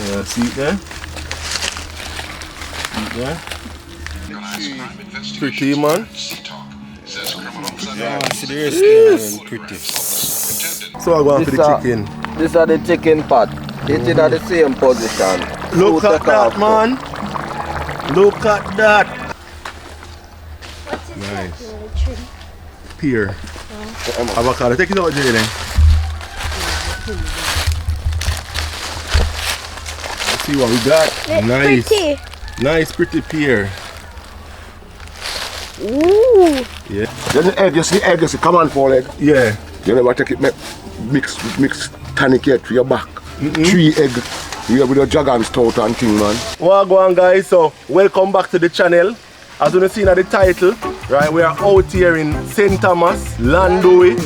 Yeah, see it there? See it there? Pretty, man. Yeah, see the rest and pretty. So I go on for the chicken. This are the chicken pot. It is at the same position. Look at that, man. Look at that. Nice. Pear. Avocado. Take it out, Jay, then. Let's see what we got. Nice. Pretty. Nice, pretty pear. Ooh. Yeah. Then the egg, you see egg, you see come on for egg. Yeah. You never take it, mix tonic yet for your back. 3 egg. We have with your jug and stout and thing, man. Well, go on, guys. So, welcome back to the channel. As you can see in the title, right, we are out here in St. Thomas, Landui.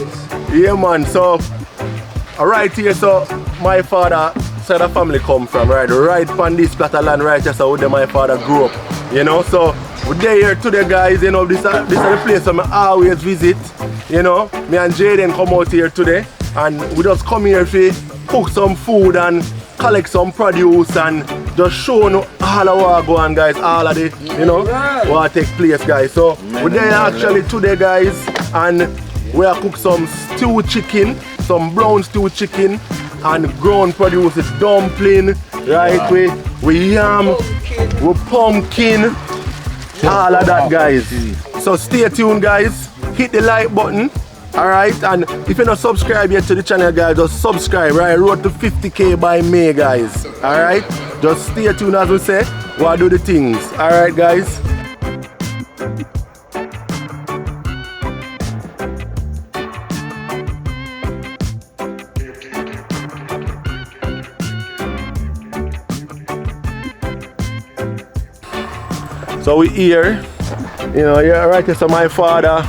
Yeah, man. So, right here, so my father side of family come from, right on this plot of land right here, so where my father grew up. You know, so we're here today, guys. You know, this is the place that I always visit. You know, me and Jaden come out here today, and we just come here to cook some food and collect some produce and just show you all of what go on, guys, all of the, you know, what take place, guys. So we're there actually today, guys, and we are cook some stewed chicken, some brown stewed chicken, and ground produce, dumpling, right? We yam, we pumpkin, all of that, guys. So stay tuned, guys. Hit the like button. Alright, and if you're not subscribed yet to the channel, guys, just subscribe, right? Road to 50k by May, guys. Alright? Just stay tuned as we say, we'll do the things. Alright, guys? So we here, you know, you're right here, so my father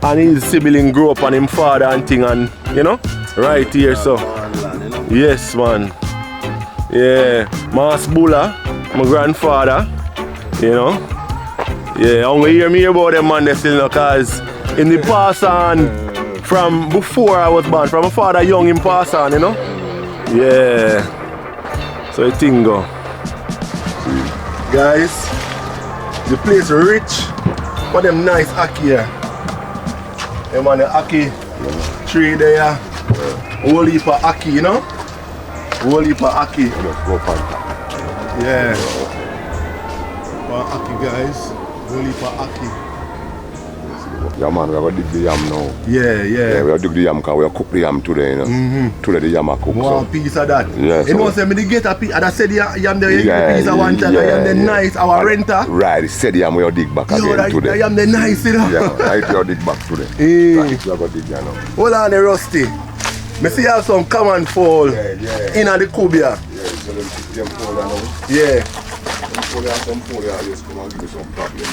and his sibling grew up on him father and thing, and you know, right here, so yes, man. Yeah, Mas Bulla, my grandfather, you know. Yeah, I'm gonna hear me about them, man, they still know, cause in the past and from before I was born, from my father young in past on, you know. Yeah, so the thing go. Guys, the place rich, but them nice ackee here. Yeah, man, the ackee tree there, whole heap of ackee, you know? Whole heap of ackee. Yeah. One ackee, guys. Whole heap of ackee. Yeah, man, we are going to dig the yam now. Yeah. Yeah, we are dig the yam because we are cook the yam today, you know. Today the yam are cooked. One piece of that. Yeah, you know, say me get a piece, and I said the yam there, piece of one time, yam the nice, our renter. Right, he said the yam we are dig back again today. The yam the nice, you know. Yeah, right, we are dig back today. Right, we are going to dig the yam now. Hold on, the rusty. Me see you have some common fall in the cubia. Yeah, so them fall now. Yeah. Some fall just come and give me some problem.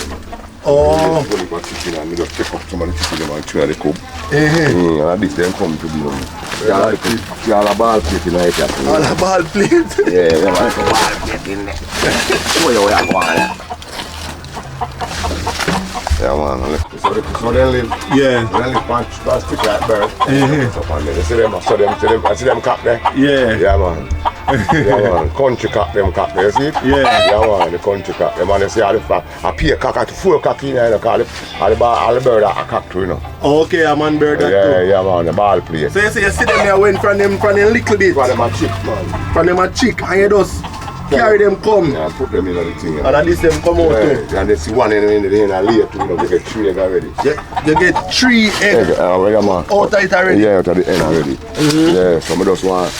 Oh. Chicken and just take up some of the chicken and try the cook. And this then come to be you all a ball plate in it. All a ball plate? Yeah, we have a ball plate in there. Show you where I want. Yeah, man. So they live. Yeah. They live on stick like bird. I see them cap there. Yeah. Yeah, man. Yeah, man. Country cap them cap there, you see it? Yeah. Yeah, man. The country cap them, and you see all the a pear cock at 4 cock in there, you know, all the bird are a cock too, you know. Okay, a man bird that too. Yeah, man. The ball plate. So you see them there went from them little bit. From them a chick, man. From them a chick, and you just carry them come. Yeah, put them in the thing. And at least them come out too. And they see one in the layer too, you know, they get 3 eggs already. You get 3 eggs yeah, man. out of it already? Yeah, out of the end already. Yeah, so I just want,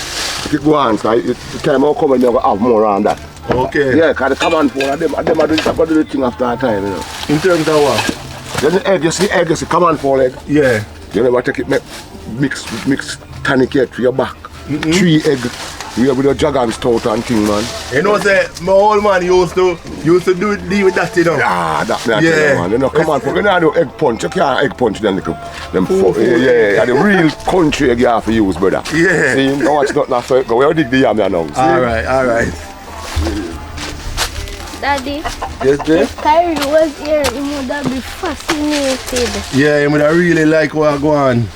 if it go on, so the time I come and you have more on that. Okay. Yeah, because the common four of them are doing the thing after a time, you know. In terms of what? Then the egg, you see egg, you see common four egg. Yeah. You never take it, mix tonic yet for your back. 3 egg. We have with your jug and stout and thing, man. You know, say my old man used to deal with that, you know. Ah, that yeah. Man. You know, come on, you know, do egg punch. You can't egg punch them little, yeah. And the real country egg you have to use, brother. Yeah. See, you don't watch nothing so it go. We'll dig the yam now. Alright. Daddy, yes, Jay? if Kyrie was here, he would have been fascinated. Yeah, he would have really like what go on.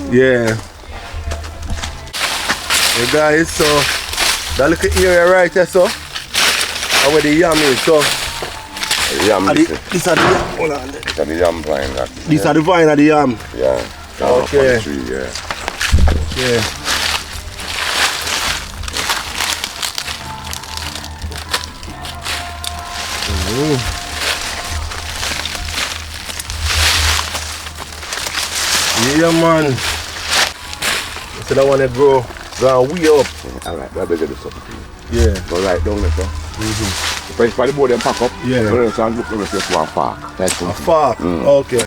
Yeah. Hey guys, so That little area right there, so. Where the yam is, so. Yam. These are the yam. Hold on. These are the yam vine. These are the vine of the yam. Yeah. Okay. Tree, yeah. Yeah. Yeah, man. So that one to grow way up. Alright, I better do something for you. Yeah. Go right down there, sir. First, by the board, then pack up. Yeah. Go there, and look over to one park. That's A good. fark. Okay.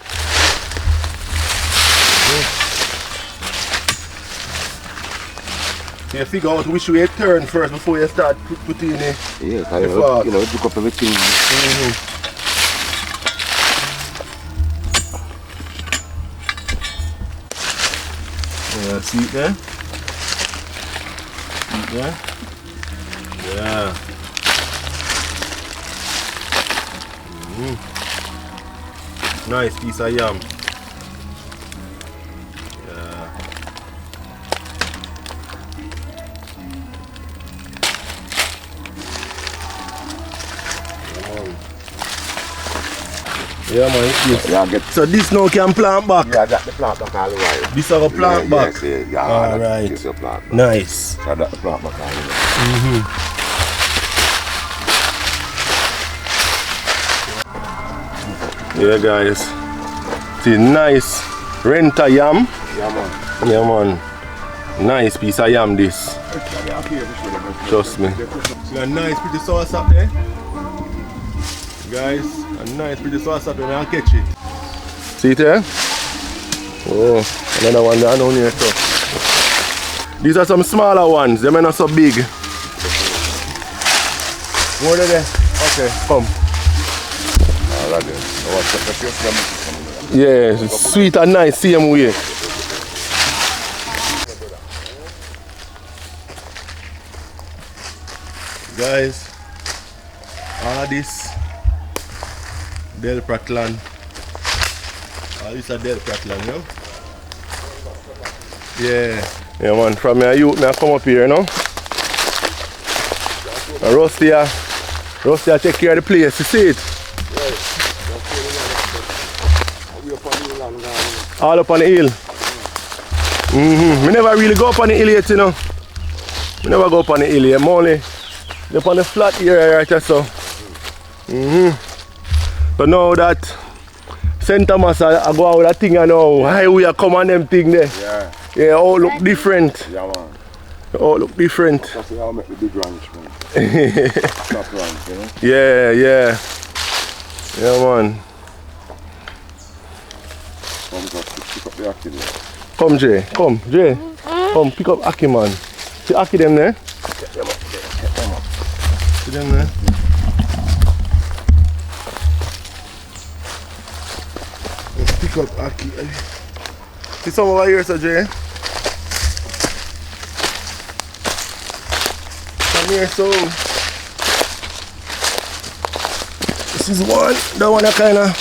You figure out which way you turn first before you start putting it. Yes, The fark. you know, look up everything. Yeah, see it there? See it there? Yeah. Nice piece of yam. Yeah. Yeah, man, it's this. Yeah, get. So this now can plant back? Yeah, that's the plant back all the way. This are a plant back? Yes, yeah. Alright. This is a plant back. Nice. So that's the plant back all the way. Yeah, guys. See, nice renta yam. Yeah, man. Yeah, man. Nice piece of yam, this. Trust me. See a nice pretty sauce up there? Guys, a nice pretty sauce up there. I'll catch it. See it there? Oh, another one down here too. These are some smaller ones. They may not so big. More than there. Okay, come. Yeah, it's sweet and nice, same way. Guys, all this Del Pratlan. All this are Del Pratlan, you know? Yeah. Yeah, man, from my youth, I come up here, you know? And Rusty, take care of the place, you see it? All up on the hill. Me never really go up on the hill yet, you know. Me never go up on the hill yet. I'm only up on the flat area right there, so. So now that St. Thomas I go out with that thing, I know highway I come on them thing there. Yeah. Yeah, all look different. Yeah, man. All look different. That's how I make the big ranch, man. Top ranch, you know? Yeah, yeah. Yeah, man. Come, pick up the Aki there. Come, Jay. Come, Jay. Come, pick up Aki, man. See Aki them there? See them there? Let's pick up Aki. See some over here, sir, Jay? Come here, so. This is one. That one I kinda.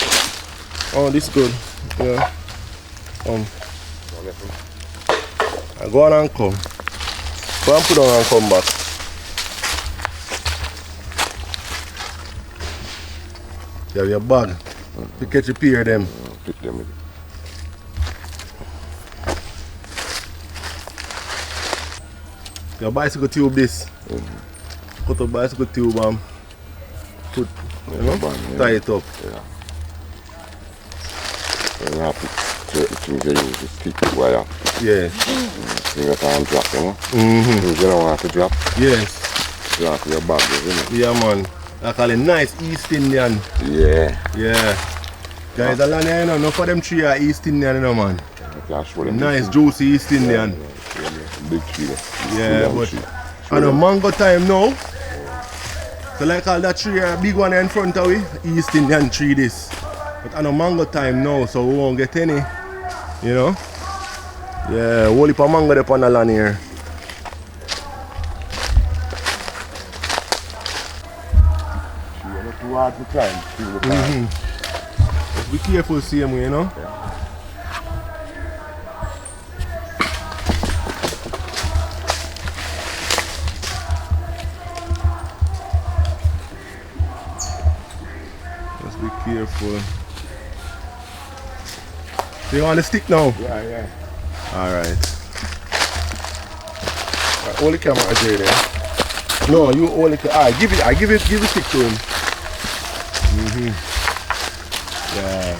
Oh, this is good. Yeah. I go on and come. Go and put on and come back. You have your bag. You catch a pair of them. Pick them in. Your bicycle tube this. Cut the bicycle tube and put, you know, tie it up. Yeah. You have to certain things you use to stick the wire. Yeah. You can't drop, you know? Things you don't want to drop. Yes. You have to your bag, isn't it? Yeah, man. I call it nice East Indian. Yeah. Yeah. Guys, the land here, you know, enough of them tree are East Indian, you know, man. You can show them Nice, this. juicy East Indian. Big tree. Yeah, but I know mango time now. So like all that tree, a big one in front of we, East Indian tree this. But I know mango time now, so we won't get any. You know? Yeah, whole heap of mango up on the land here. You're not too hard to climb. Be careful, same way, you know? Careful. So you want the stick now? Yeah. Alright. Hold the camera, Jay, there. No, you hold it. Alright, give the stick to him. Yeah.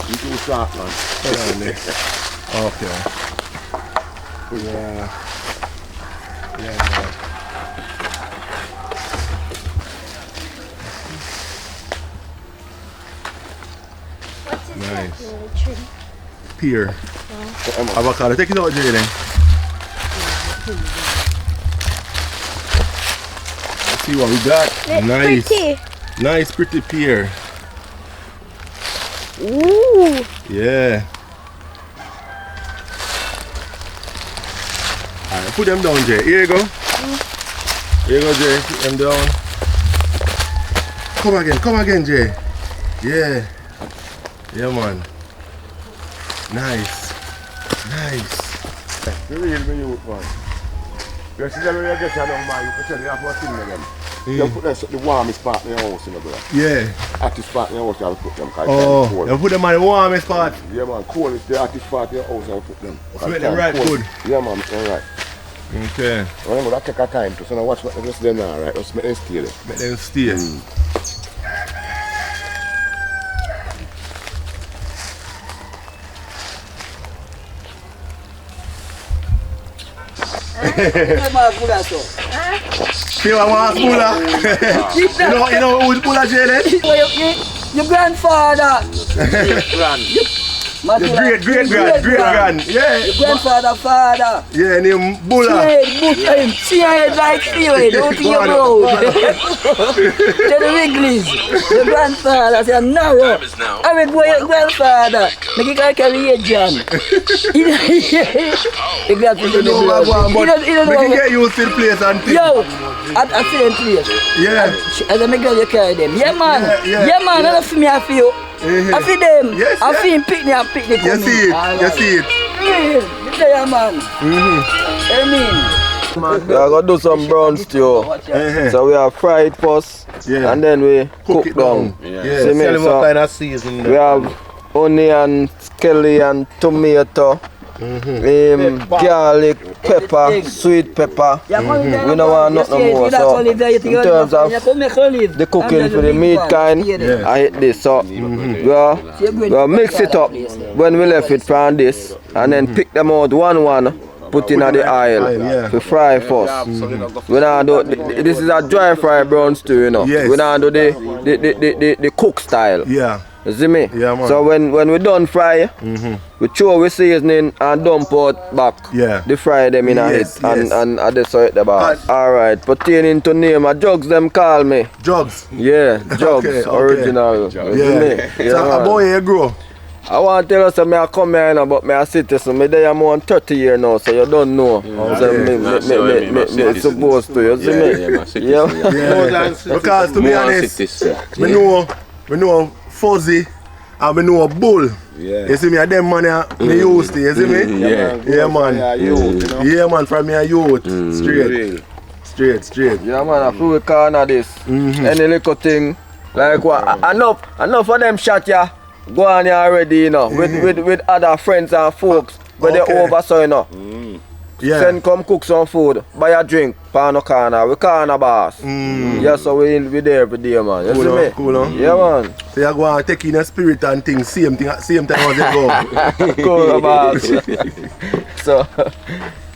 You too sharp, man. Hold on there. Okay. Yeah. Nice. Pear. Avocado. Take it out, Jay, then. Let's see what we got. Nice. Pretty. Nice, pretty pear. Ooh. Yeah. Alright, put them down, Jay. Here you go. Here you go, Jay. Put them down. Come again, Jay. Yeah. Yeah, man. Nice. You really be youth, man. You see them when you get down, man, you can tell you have one thing with them. You put them the warmest part in your house, you know, brother. Yeah. Hottest part in your house, you have to put them. Oh, you put them on the warmest part. Yeah, man, cold is the hottest part in your house, you put them. So make them right good. Yeah, man, make them right. Okay. Remember, that take a time to, so now watch what the rest of them now, right? Just make them stay there. Make them stay. Feel I want Bula. you know who's Bula, Jalen? Your grandfather. Your great grand. Yeah. Your grandfather, father. Yeah, name Bula. See head like seaweed, don't think you're road. Tell the Wrigley's. Your grandfather said, no. I mean, boy, your grandfather. Make it like a John. He got to the blood. He don't We can know. get used to the place and things. Yo, at the same place. Yeah. As I make girl, you carry them. Yeah, man. Yeah. Yeah, man. I don't feel me, I feel. I feel them. Yes, I yeah. feel him picnic and picnic. You see it. Yeah, man. Amen. We are going to do some brown stew. So we have fried first, Yeah. and then we cook it down. Yeah. See me? Tell him So what kind of season. we have onion, skelly and tomato, garlic, pepper, sweet pepper. We don't want nothing more. So in terms of the cooking for the meat kind, I hate this. So we'll mix it up when we left it from this, and then pick them out one. Put in the oil to fry first. We don't do this is a dry fry brown stew, you know. Yes. We don't do the cook style. Yeah. You see me? Yeah, man. So when we done fry, we throw we seasoning and dump out back. Yeah. The fry them in Yes, it and yes. I just saw it the bar. Alright, pertaining to name, a jugs them call me. Jugs. Yeah, jugs, Okay. original. You see me? Yeah. Yeah, So, man. boy, you grow. I want to tell you something, I come here now, but I sit here, so I'm there more than 30 years now, so you don't know. So me supposed to, you see me? Yeah. Yeah. Because to be honest, we know Fuzzy and we know Bull. You see me, and them man me used to, you see me? Yeah, man. Yeah, man, from me a youth. Straight. Yeah, man, I feel we corner this. Any little thing, like what? Enough of them shot ya. Go on here already, you know, with other friends and folks, but they over, so you know. Yeah. Send come cook some food, buy a drink, pan no corner, we corner boss. Yeah, so we there every day, man. You see me? Cool, huh? Yeah, man. So you go and take in a spirit and things, same time as you go. Cool, boss. So,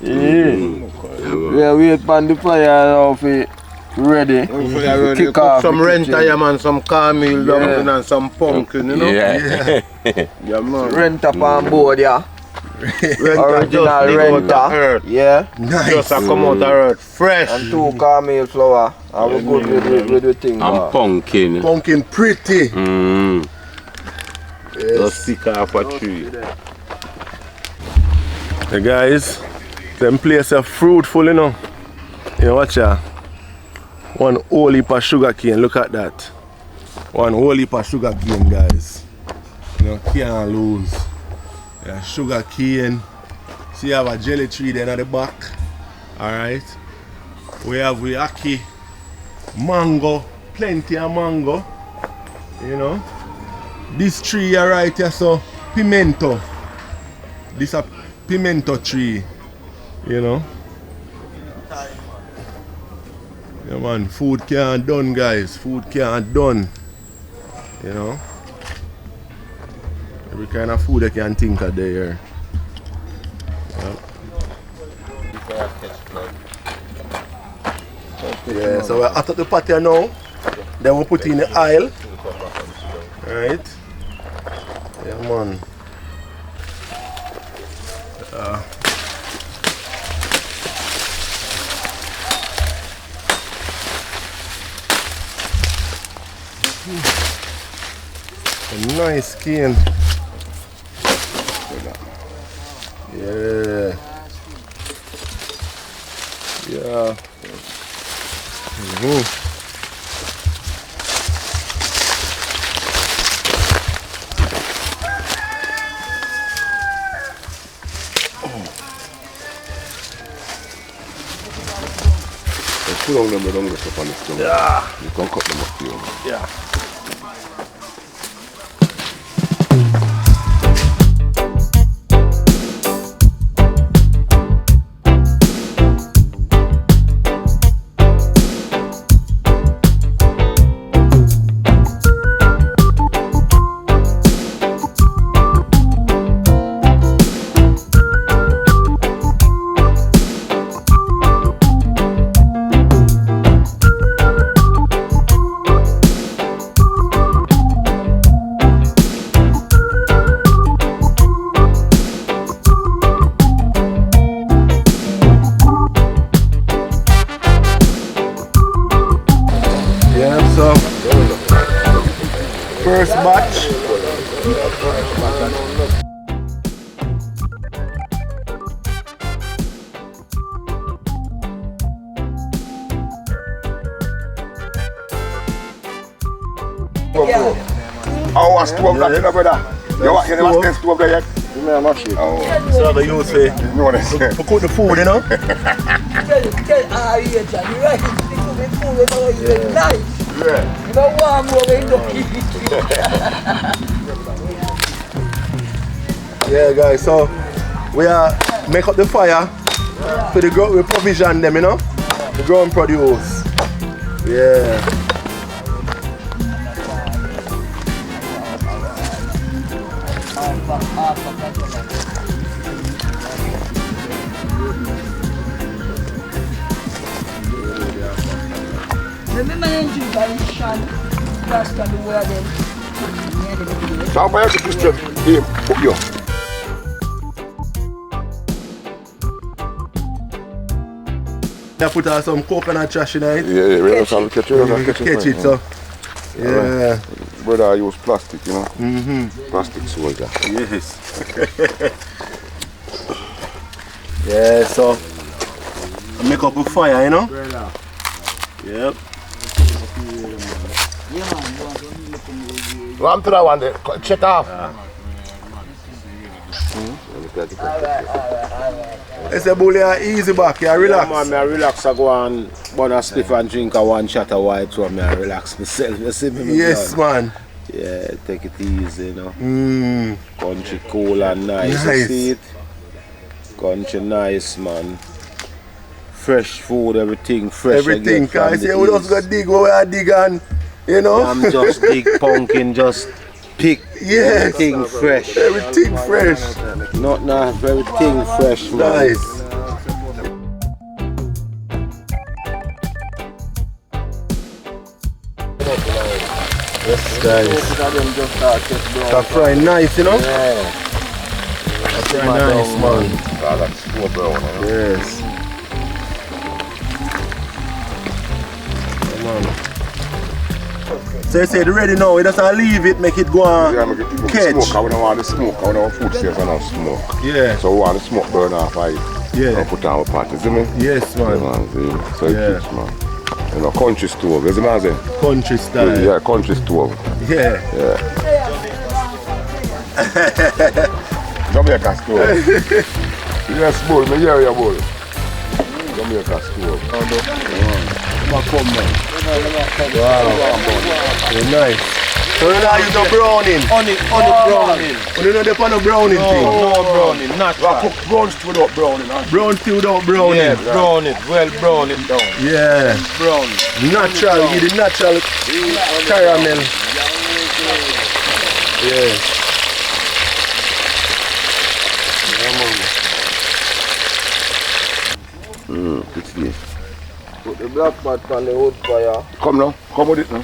yeah, wait for the fire now for ready. Kick off. Some renta, man, some caramel dumpling and some pumpkin, you know? Yeah. Yeah, man. Rent up on board, yeah. Original renter. Yeah. Nice. Just a come out of earth fresh. And 2 caramel flour. And we good with the thing. And pumpkin. Pumpkin pretty. Just stick off a tree. Hey guys, them place are fruitful, you know. You watch ya. One whole heap of sugar cane, look at that. One whole heap of sugar cane, guys. You know, can't lose. Yeah, sugar cane. See, you have a jelly tree there at the back. Alright. We have aki, mango, plenty of mango. You know. This tree here right here, so pimento. This a pimento tree. You know. Yeah man, food can't done guys. Food can't done. You know. Every kind of food I can think of there. Yeah, so we're out of the patio now. Then we put in the oil. Right. Yeah man. A nice skin. Yeah. Yeah. Put on them on the stuff on the stone. Yeah. You can cut them up here. Yeah. First batch. Yeah. Oh, a stove that, brother. You never seen stove there yet? Yeah, I'm actually. Oh. So the use for cook the food, you know? Tell you, John, you're right. The food is always nice. Yeah. You don't want more than the Yeah, guys, so we are make up the fire for the ground, we provision them, you know? The ground produce. Yeah. Remember the tradition, that's the word then. So I'm going to put you. I put some coconut trash in it. Yeah, we have catch it, so. Yeah. Brother, I use plastic, you know? Plastic soldier. Yes. Yeah, so I make up a fire, you know? Yep. One to that one there. Check off. It's a bully easy back, you relax. Yeah, man, I relax, I go and burn a spliff and drink a one shot of white so I relax myself. You see me? Yes, man. Yeah, take it easy, you know. Country cool and nice. Nice. You see it? Country nice, man. Fresh food, everything fresh. Everything, guys. Yeah, we just go dig where we are digging, you know? I'm just big pumpkin, just pick everything fresh. Everything fresh. Not everything fresh, man. Nice. Yes, guys. That fry nice, you know? Yeah. That fry nice, man. That's so brown, you know? Yes. So you say it ready now, we just leave it, make it go on Yeah, make it catch. smoke. I don't want the smoke. I don't want food stays and smoke. Yeah. So we want the smoke burn off it. Yeah. And put on our pot, you see me? Yes, Yeah, man. man, see? So it Yeah. keeps, man. You know, country stove, you see what I'm saying? Country style. Yeah, country stove. Yeah. Jamaica stove. Yes, bull, me hear your bull. Jamaica stove. never come, man. Wow. Very nice. So you know use no browning? Only browning. You know they put no browning thing? No browning, not I cook brown stew without browning. Brown stew without browning? Yeah, brown it, well brown it down. Yeah. Brown. Natural, give the natural caramel. Yeah. It's this. Put the black pot on the wood fire. Come now, come with it now.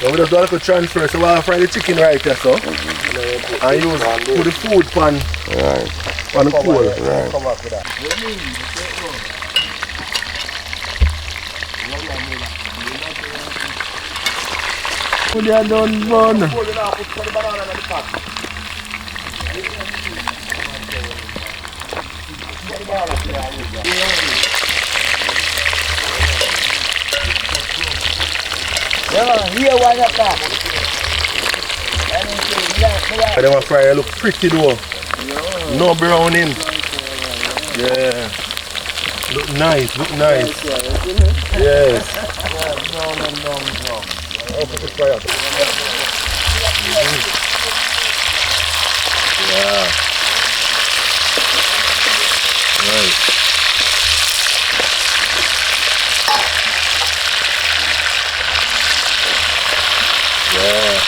So we just do a little transfer, so we'll fry the chicken right here, so. And use put the food pan Right, on the coal. right. Come back with that. Put it down, bun. Yeah, here one up there. They want fry look pretty though. No browning. Yeah. Look nice, look nice. Yes. Open the fire. Yeah. Nice. Yeah.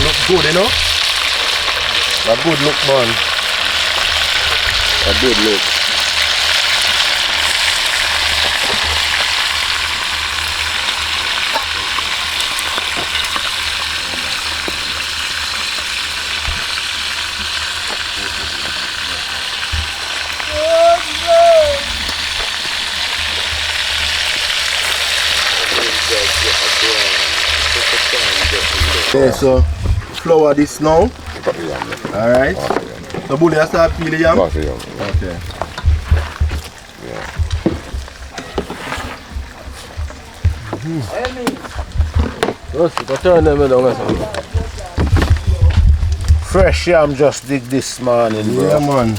Look good, you know? A good look, man. A good look. Okay, so flour this now. Alright. So bully, I start peel the yam? Okay. Okay. Just turn them down. Fresh yam just dig this morning, bro. Yeah, man.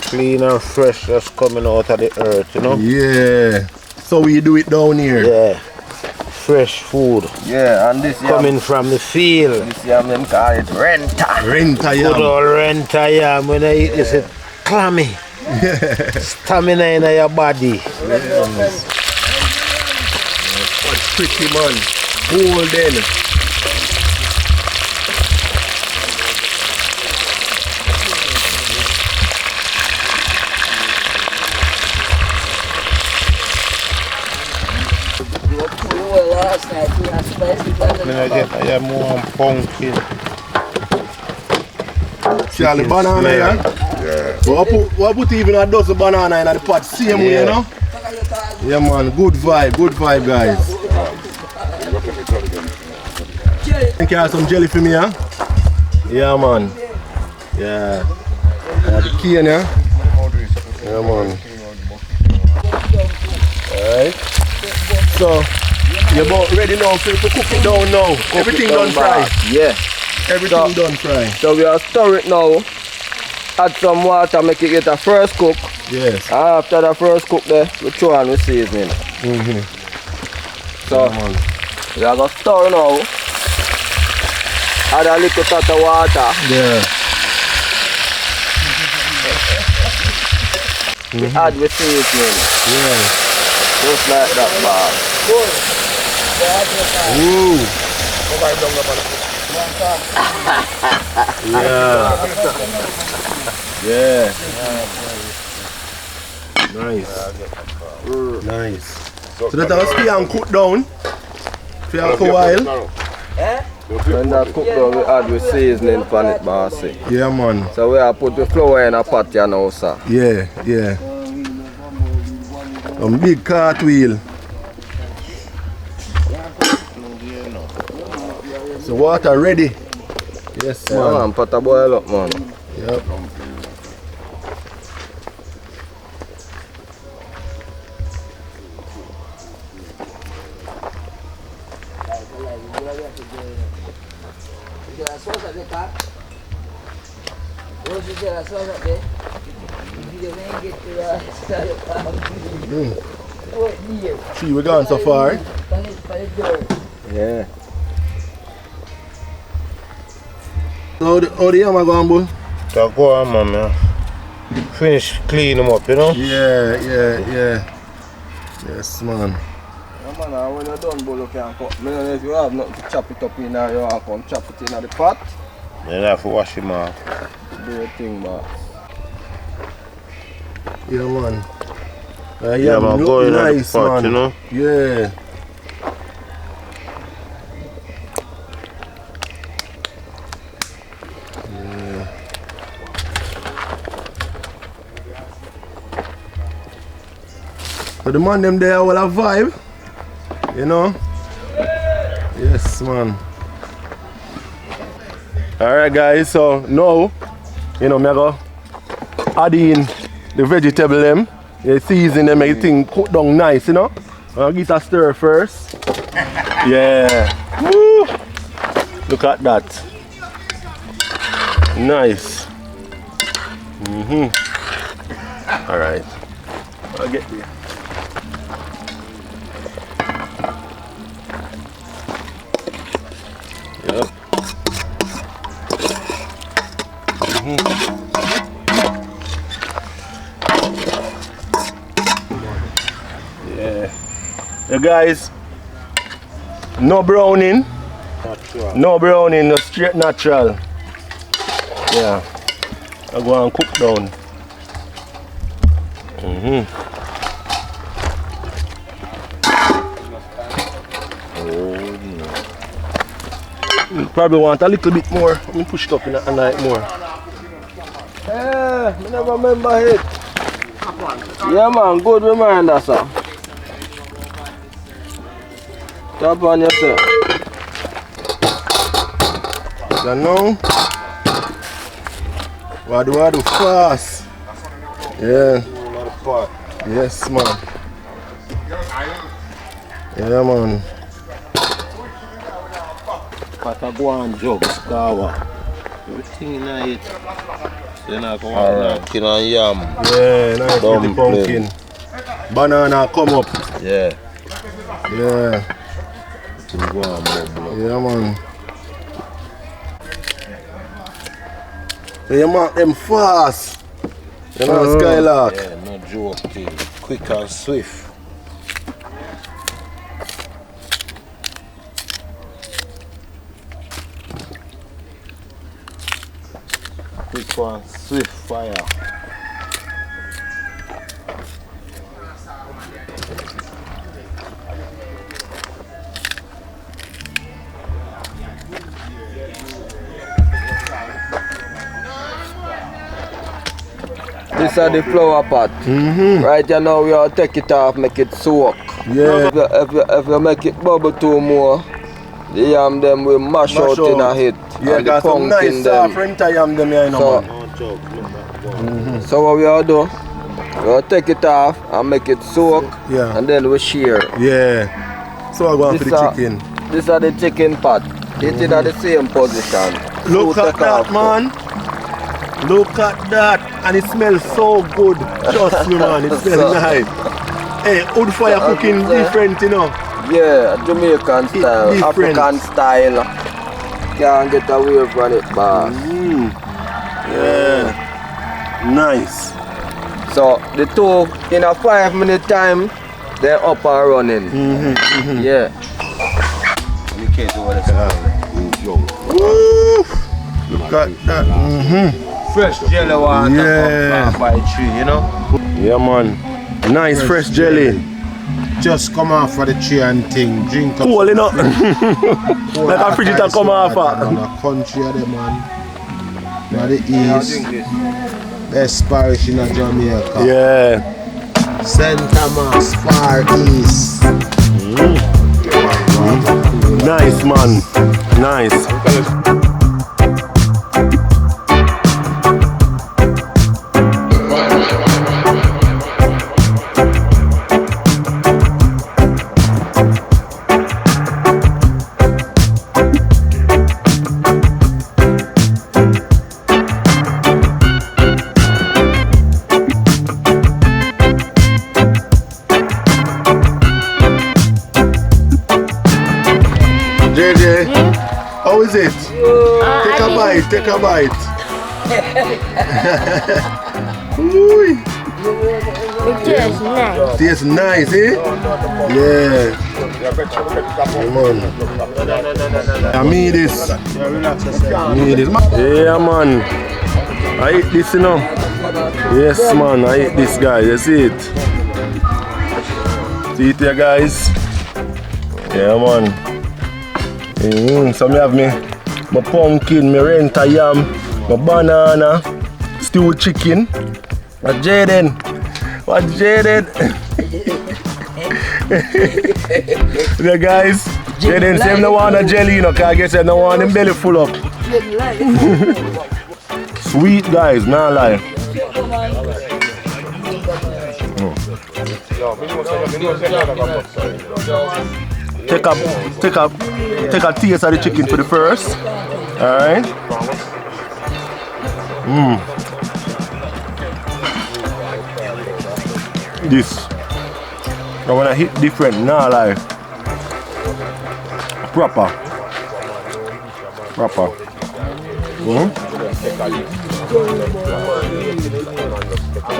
Clean and fresh, just coming out of the earth, you know? Yeah. So we do it down here. Yeah. Fresh food. Yeah, and this yam, Coming from the field. this yam them call it renta. Renta Good yam. old renta yam. When I eat this, it's clammy. Stamina in your body. What's pretty, man. Golden. Last night we had spicy When I get a yam warm pumpkin. See all the banana here? Yeah. What put even a dozen banana in the pot, same way, you know? Yeah, man. Good vibe, guys. Think you have some jelly for me, huh? Yeah, man. Yeah. The key in here. Yeah, man. Alright. So, you're about ready now to cook it down now. Everything done fry. Yeah. Everything done fry. So we are stir it now. Add some water, make it get a first cook. Yes. After the first cook there, we throw on with seasoning. So we are going to stir now. Add a little touch of water. Yeah. Add with seasoning. Yeah. Just like that, man. Ooh. Yeah. Yeah. Nice. So that will stay and cook down for a while. When that cook down, we add with seasoning on it, bossy. Yeah, man. So we have put the flour in a pot here now, sir. Yeah, yeah. Some big cartwheel. So water ready. Yes, Yeah, man. man, pot a boil up, man. Yep. See, we're gone so far. Yeah. How the hammer going, boy? So go on, man. Finish clean them up, you know? Yeah. Yes, man. Yeah, man, when you're done, boy, you can cut. I don't know if you have nothing to chop it up in there, you have to chop it in the pot. Then I have to wash him off. Do your thing, boss. Yeah, man. Yeah, man, go in nice, the pot, man. you know? Yeah. So the man them there will have vibe, you know? Yes, man. Alright guys, so now, you know, me go add in the vegetable them, you season them, make the thing cook down nice, you know? I'll give it a stir first. Yeah. Woo! Look at that. Nice. Alright. I'll get there. Yep. Yeah. You guys, no browning. Natural. No browning, no straight natural. Yeah. I go and cook down. Probably want a little bit more. Let me push it up in a night more. Yeah, I never remember it. Yeah, man, good reminder, sir. Tap on yourself. You know? What do I do fast? Yeah. Yes, man. Yeah, man. Pataguan jug, kawa. Everything in it. Then I go on pumpkin and yam. Yeah, nice with the Dumpling. pumpkin. Banana come up. Yeah. Yeah. Go on, bubble. Yeah, man. So you mark them fast. You know, Skylark. Yeah, no joke thing. Quick and swift. Quick and swift fire. This is the flower pot. Right you now we all take it off, make it soak. Yeah. If you make it bubble too more, the yam them will mash out in a hit. Yeah, and the got some pumpkin nice soft renta yam them here, you know, So- man. No joke, look at So what we all do, we all take it off and make it soak, Yeah. and then we shear. Yeah. So I go on for the This are- chicken. This is the chicken pot. It is at the same position. Look So at take that, off. man. Look at that. And it smells so good. Trust me, man. It smells nice. Hey, wood fire cooking different, you know. Yeah, Jamaican style, different. African style. Can't get away from it, boss. Yeah. Nice. So the two in a 5-minute time, they're up and running. Yeah. You can't do what it's Woo. Look at that. Fresh jelly water Yeah. by a tree, you know? Yeah, man. Nice fresh jelly. Just come off of the tree and thing, drink up. Cool, you know. Like a fridge that come off. On a country of them, man. Now the east, best parish in Jamaica. Yeah. St. Thomas, far east. Nice, man. Nice. take a bite. Ooh. It tastes nice. Tastes nice, eh? Yeah. Come on. I mean this. Yeah, man. I eat this, you know. Yes, man. I eat this, guys. You see it? See it here, guys. Yeah, man. So I have my pumpkin, my renta yam, my banana, stewed chicken. What Jaden? What Jaden? Yeah, guys. Jaden say no want a jelly, you know, cause I guess I don't want him belly full up. Sweet, guys, nah lie. Take a taste of the chicken for the first. Alright. This. I wanna hit different, nah lie. Proper.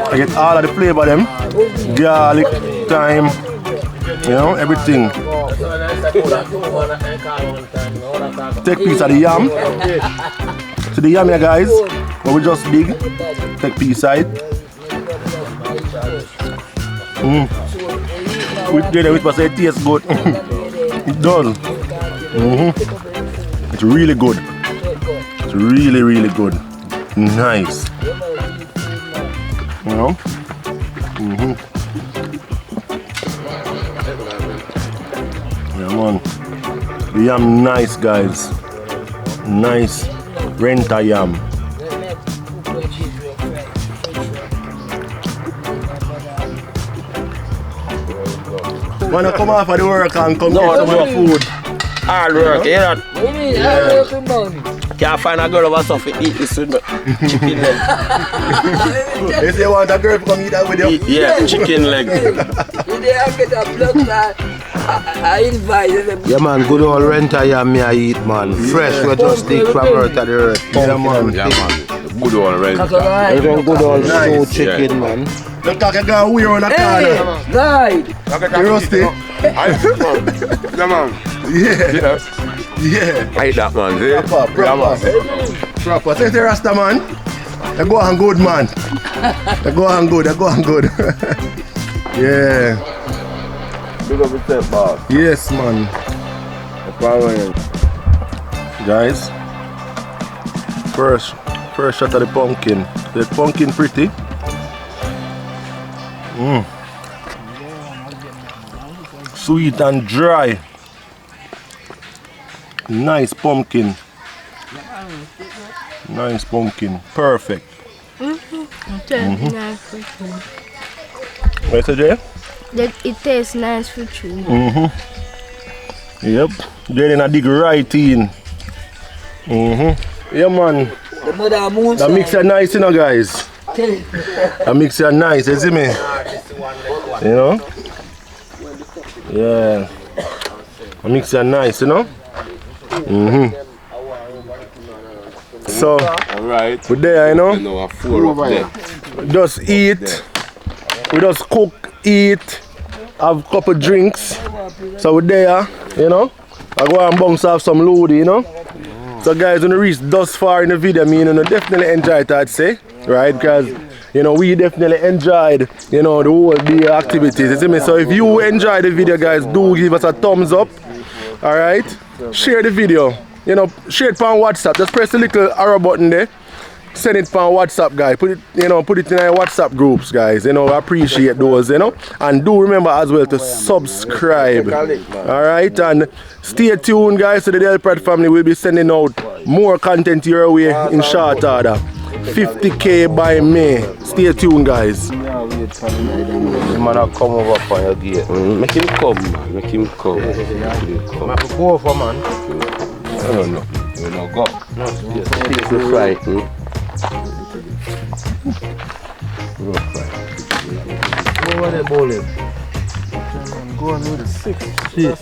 I get all of the flavor them. Garlic, thyme, you know, everything. Take piece of the yam. So the yam here, guys, what we just dig. Take piece of it. With the which was it tastes good. It does. It's really good. It's really, really good. Nice. You know? Yeah, man. The yam nice, guys. Nice renta yam. Wanna come off of the work and come get some more food? Hard work, you know? Can't find a girl over stuff to eat this with me. Chicken leg. They say you want a girl to come eat that with you? Yeah, chicken leg. Yeah, man, good old renta yam me I eat, man. Fresh, we just dig from earth to the earth. Yeah, man. Yeah, man. Good old renta. Good old Stew chicken, man. Look like a guy weird on the corner. Right. You rusty? Yeah, man. Yeah. Yeah. I eat that, man. See? Proper. Yeah, man. Proper. Say the Rasta, man. They go on good, man. They go on good. Yeah. Big up yourself, boss. Yes, man. Guys, first shot of the pumpkin. The pumpkin pretty. Sweet and dry. Nice pumpkin. Nice pumpkin. Perfect. Nice for food. What's it, Jay? It tastes nice for food. Yep. Then I dig right in. Yeah, man. That mixer nice, you know, guys. That mixer nice, you see me? You know? Yeah. That mixer nice, you know? So, Alright. we're there, you know? No, 4 up there. Just eat. We just cook, eat, have a couple drinks. So we're there, you know? I go and bounce off some load, you know? So guys, when you reach thus far in the video, I mean, you definitely enjoy it, I'd say. Right? Because, you know, we definitely enjoyed, you know, the whole day activities. You see me? So if you enjoyed the video, guys, do give us a thumbs up. Alright? Share the video. You know, share it on WhatsApp. Just press the little arrow button there. Send it on WhatsApp, guys. Put it in our WhatsApp groups, guys. You know, I appreciate those, you know. And do remember as well to subscribe. Alright, and stay tuned, guys. So the Del Pride family will be sending out more content your way in short order. 50K by May. Stay tuned, guys. The man will come over for your gate. Make him come, man. Make him come. I have to go for, man. I don't know. You know, go. It's the fright. Go over there, bowling. Go on with the 6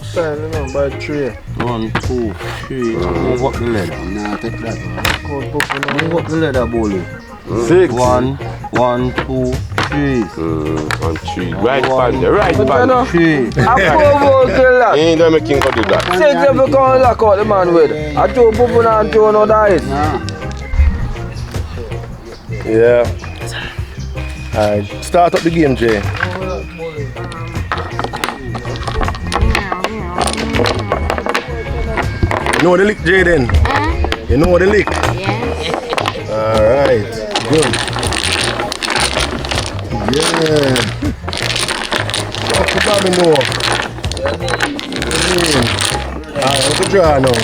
style, you know, by 3. 1, 2, 3. Move up the leather. Nah, take that. Move up the leather, Bolu. 6. 1, 2, 3. 1, 3. Right pan there, right pan. 3. I provoke that. He ain't gonna make him go do that. 6 if you can't lock out the man with. I do pooping and do no dice. Yeah. Alright, start up the game, Jay. You know the lick, Jay, then? You know the lick? Yes. Alright, good. Yeah. What you got me know? Alright, what's the draw now?